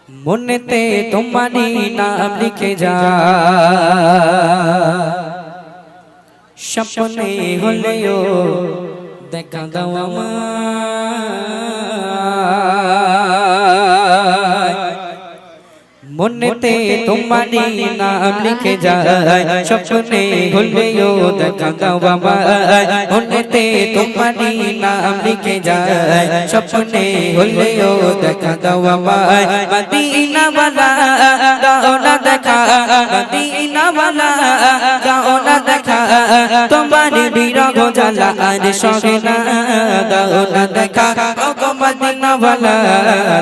মনেতে তোমারি নাম লিখে যা, স্বপ্নে হলেও দেখা দাও আমায়। মনেতে তোমারি নাম লিখে যায়, স্বপ্নে হলেও দেখা দাও আমায়। মনেতে তোমারি নাম লিখে যায়, স্বপ্নে হলেও দেখা দাও আমায়। মদিনা वाला দাও না দেখা, মদিনা वाला দাও না দেখা, তোমার বিরহ জ্বালা আর সহে না। দাও না দেখা ও গো মদিনা वाला,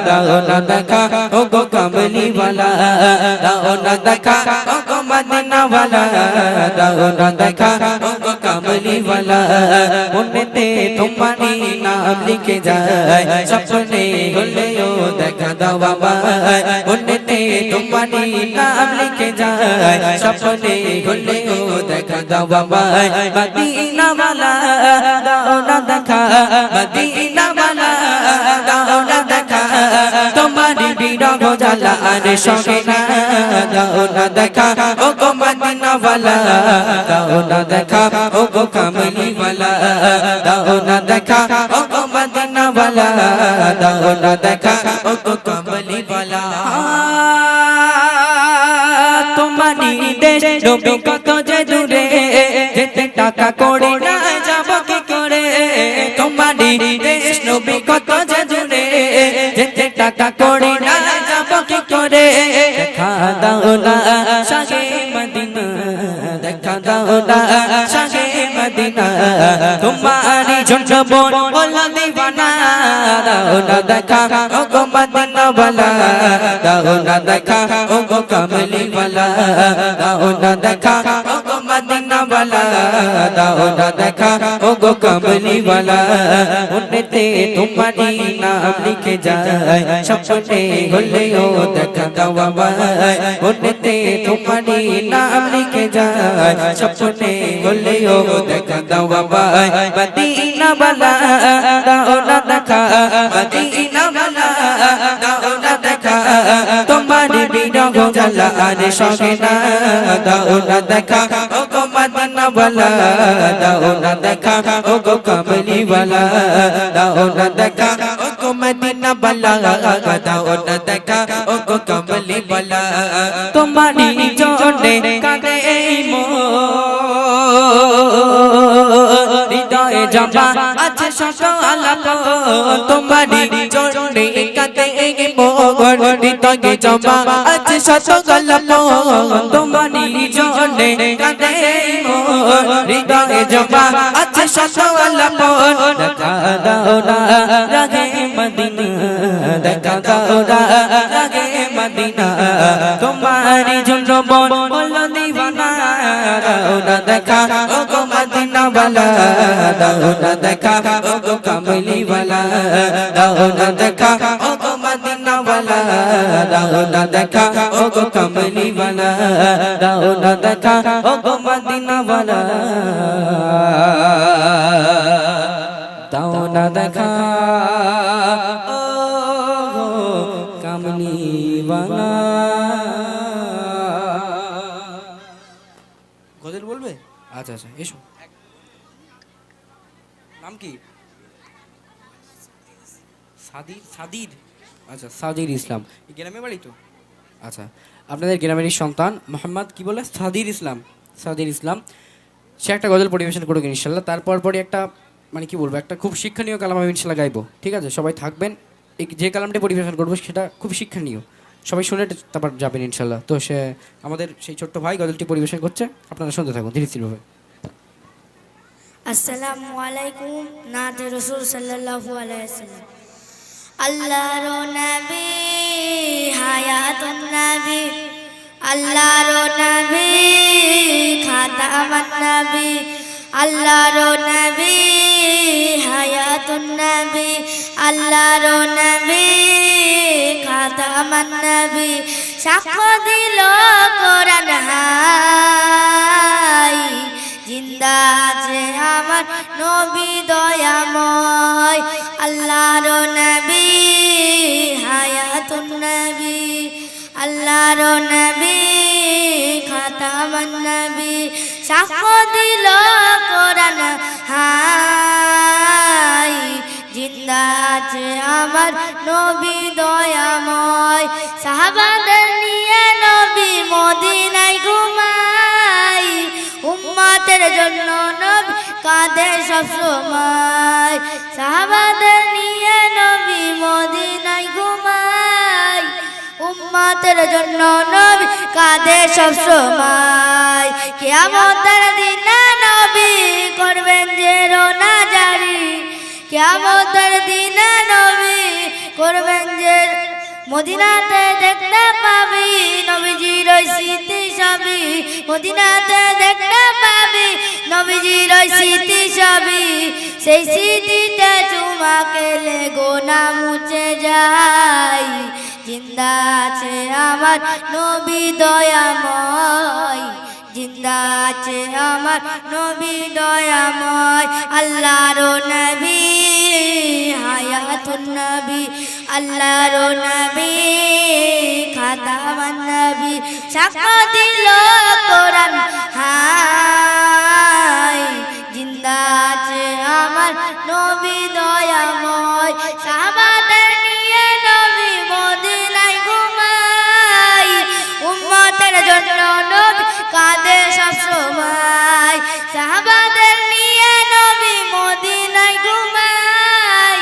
দাও না দেখা ও গো কামলি वाला, দাও না দেখা ও গো মদিনা वाला, দাও না দেখা ও গো কামলি वाला। মনেতে তোমারি নাম লিখে যায়, স্বপ্নে হলেও দেখা দাও আমায়। মনেতে তোমারি নাম লিখে যায়, স্বপ্নে হলেও দেখা দাও আমায়। মদিনা वाला দাও না দেখা, মদিনা वाला দাও না দেখা, তোমার বিরহ জ্বালা আর সহে না। দাও না দেখা ও গো মদিনা वाला, দাও না দেখা ও গো কামলি वाला, দাও না দেখা ও গো মদিনা वाला, দাও না দেখা ও গো কামলি वाला। তোমারি দেশ নবী কত যে দূরে, যেতে টাকা করে না যাব কি করে। তোমারি দেশ নবী কত যে দূরে, যেতে টাকা করে না যাব কি করে। দেখা দাও না শাহে মদিনা, দেখা দাও না শাহে মদিনা, তোমারি জন্য মন হলো দিওয়ানা। দাও না দেখা ও গো মদিনা वाला, দাও না দেখা ও গো কামলি वाला, দাও না দেখা ও গো মদিনা वाला, দাও না দেখা ও গো কামলি वाला। মনেতে তোমারি নাম লিখে যায়, স্বপ্নে হলেও দেখা দাও আমায়। মনেতে তোমারি নাম লিখে যায়, স্বপ্নে হলেও দেখা দাও আমায়। মদিনা वाला দাও না দেখা, মদিনা वाला দাও না দেখা, তোমার বিরহ জ্বালা আর সহে না। দাও না দেখা ও গো মদিনা वाला, দাও না দেখা ও গো কামলি वाला, দাও না দেখা ও গো মদিনা वाला, দাও না দেখা ও গো কামলি वाला। তোমারি জন্যে কাঁদে মন, হৃদয়ে জমা আছে সকল আপন। তোমারি জন্যে কাঁদে মন, হৃদয়ে জমা আছে সকল আপন। তোমারি জন্যে কাঁদে মন, হৃদয়ে জমা আছে সকল আপন। দেখা দাও না রাগে মদিনা, দেখা দাও না রাগে মদিনা, তোমারি জন্য মন হলো দিওয়ানা। দাও না দেখা ও গো মদিনা वाला, দাও না দেখা ও গো কামলি वाला, দাও না দেখা ও গো মদিনা वाला, দাও না দেখা ও গো কামলি वाला, দাও না দেখা ও গো মদিনা वाला, দাও না দেখা ও গো কামলি वाला। গজল বলবে? আচ্ছা আচ্ছা এসো। নাম কি? সাদির, সাদির, আচ্ছা সাদির ইসলাম। গ্রামে বাড়ি তো? আচ্ছা, আপনাদের গ্রামেরই সন্তান মোহাম্মদ কি বলে? সাদির ইসলাম। সাদির ইসলাম সে একটা গজল পরিবেশন করুক ইনশাল্লাহ। তারপর পরই একটা মানে কি বলবো, একটা খুব শিক্ষণীয় কালাম আমি ইনশাল্লাহ গাইবো। ঠিক আছে, সবাই থাকবেন। এই যে কালামটি পরিবেশন করবো সেটা খুব শিক্ষণীয়, সবাই শুনে তারপর যাবেন ইনশাল্লাহ। তো সে আমাদের সেই ছোট্ট ভাই গজলটি পরিবেশন করছে, আপনারা শুনতে থাকুন ধীরে ধীরে। আসসালামু আলাইকুম। নাতে রাসূল সাল্লাল্লাহু আলাইহি ওয়াসাল্লাম। আল্লাহর নবী হায়াতুন নবী, আল্লাহর নবী খাতামান নবী, আল্লাহর নবী হায়াতুন নবী, আল্লাহর নবী খাতামান নবী। সাক্ষ্য দিল কোরআন হাই, জিন্দা আছে আমার নবী দয়াময়। আল্লাহর নবী হায়াতুন নবী, আল্লাহর নবী খাতামান নবী সাক্ষ্য দিল কোরআন হাই জিন্দা আছে আমার নবী দয়াময় সাহাবাদের নিয়ে নবী মদিনায় ঘুমাই উম্মতের জন্য নবী কাঁদে সব সময় সাহাবাদের নিয়ে নবী মদিনায় ঘুমাই উম্মতের জন্য নবী কাঁদে সব সময় কিয়ামতের দিনে নবী করবেন যে রোনা জারি কিয়ামতের দিনে নবী করবেন যে মদিনাতে দেখতে পাবি নবীজির ওই স্মৃতি সবই মদিনাতে দেখতে পাবি নবীজির ওই স্মৃতি সবই সেই স্মৃতিতে চুমা খেলে গোনা মুছে যায় জিন্দা আছে আমার নবী দয়াময় জিন্দা আছে আমার নবী দয়াময় আল্লাহর নবী হায়াতুন নবী আল্লাহর নবী খাতামান নবী সাক্ষ্য দিল কোরআন হাই জিন্দা আছে আমার নবী দয়াময় সাহাবাদের নিয়ে নবী মদিনায় ঘুমাই উম্মতের জন্য নবী কাঁদে সব সময় সাহাবাদের নিয়ে নবী মদিনায় ঘুমাই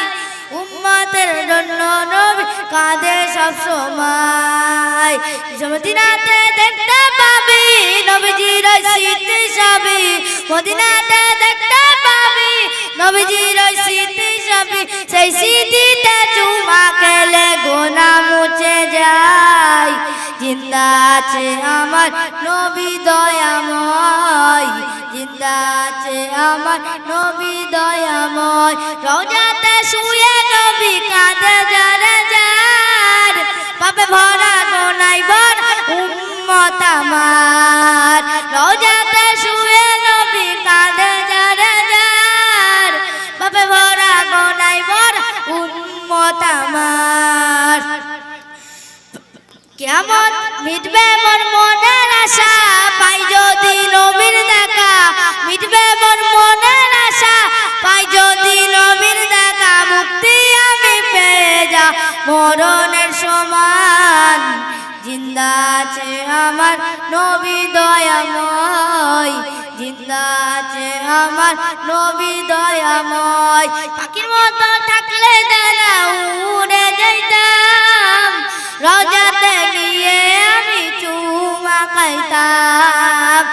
উম্মতের জন্য নবী কাঁদে সব সময় মদিনাতে দেখতে পাবি নবীজির স্মৃতি সবই মদিনাতে দেখতে পাবি নবীজির স্মৃতি সবই সেই স্মৃতিতে চুমা খেলে গোনা মুছে যায় জিন্দা আছে আমার নবী দয়াময় জিন্দা আছে আমার নবী দয়াময় রওজাতে শুয়ে নবী কাঁদে যারে যার পাপে ভরা গোনায় ভরা উম্মত আমার রওজাতে শুয়ে নবী কাঁদে যারে যার পাপে ভরা গোনায় ভরা উম্মত আমার কিয়ামত মিটবে মোর মনের আশা পাই যদি নবীর দেখা মিটবে মোর মনের আশা পাই যদি নবীর দেখা মুক্তি আমি পেয়ে যা মরণের সমান জিন্দা আছে আমার নবী দয়াময় জিন্দা আছে আমার নবী দয়াময় পাখির মতো থাকলে দানা উড়ে যাইতাম রওজাতে নিয়ে আমি চুমা খাইতাম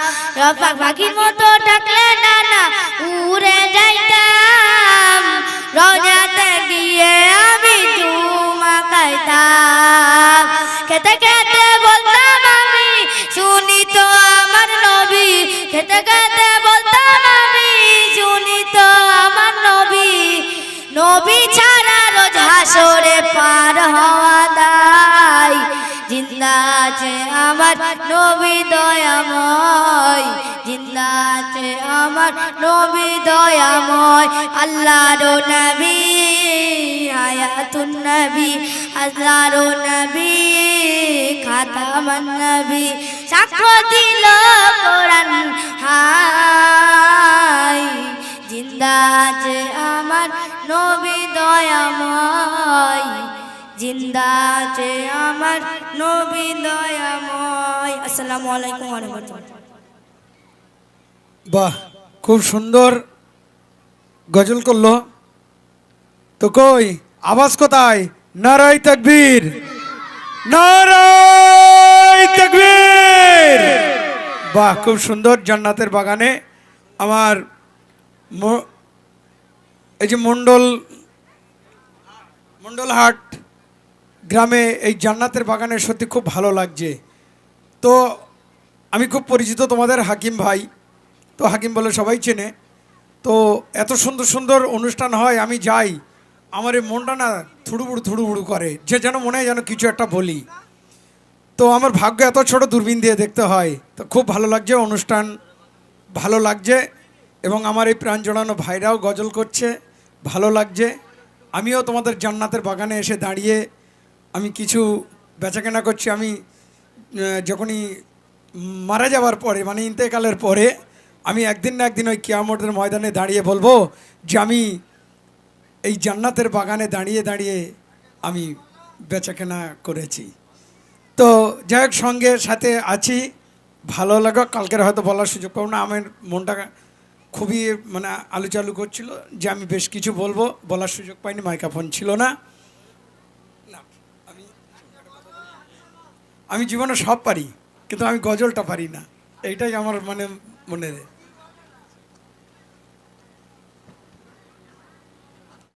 পাখির মতো থাকলে ডানা উড়ে যাইতাম রওজাতে গিয়ে আমি চুমা খাইতাম খেতে খেতে বলতাম আমি শুনি তো আমার নবী খেতে খেতে বলতাম আমি শুনি তো আমার নবী নবী ছাড়া রোজ হাসরে পার হওয়া দায় জিন্দা আছে আমার নবী দয়াময় জিন্দা আছে আমার নবী দয়াময় আল্লাহর নবী হায়াতুন নবী আল্লাহর নবী খাতামান নবী সাক্ষ্য দিল কোরআন হাই জিন্দা আছে আমার নবী দয়াময় জিন্দা আছে আমার নবী দয়াময় আসসালামু আলাইকুম ওয়া রাহমাতুল্লাহ বাহ খুব সুন্দর গজল করলো তো কই আওয়াজ কোথায় নারায়ে তাকবীর নারায়ে তাকবীর বাহ খুব সুন্দর জান্নাতের বাগানে আমার এই যে মন্ডলহাট গ্রামে এই জান্নাতের বাগানে সত্যি খুব ভালো লাগছে তো আমি খুব পরিচিত তোমাদের হাকিম ভাই তো হাকিম বলে সবাই চেনে তো এত সুন্দর সুন্দর অনুষ্ঠান হয় আমি যাই আমার এই মনটা না থুড়ুবুড়ু করে যে যেন মনে হয় যেন কিছু একটা বলি তো আমার ভাগ্য এত ছোট দূরবীন দিয়ে দেখতে হয় তো খুব ভালো লাগছে অনুষ্ঠান ভালো লাগছে এবং আমার এই প্রাণ জড়ানো ভাইরাও গজল করছে ভালো লাগছে আমিও তোমাদের জান্নাতের বাগানে এসে দাঁড়িয়ে আমি কিছু বেচাকেনা করছি আমি যখনই মারা যাওয়ার পরে মানে ইন্তেকালের পরে আমি একদিন না একদিন ওই কিয়ামতের ময়দানে দাঁড়িয়ে বলবো যে আমি এই জান্নাতের বাগানে দাঁড়িয়ে দাঁড়িয়ে আমি বেচাকেনা করেছি। তো যাই হোক সঙ্গে সাথে আছি, ভালো লাগা। কালকের হয়তো বলার সুযোগ পাবো না, আমার মনটা খুবই মানে আলু চালু করছিল যে আমি বেশ কিছু বলবো, বলার সুযোগ পাইনি, মাইক্রোফোন ছিল না। আমি জীবনে সব পারি কিন্তু আমি গজলটা পারি না, এইটাই আমার মানে মনে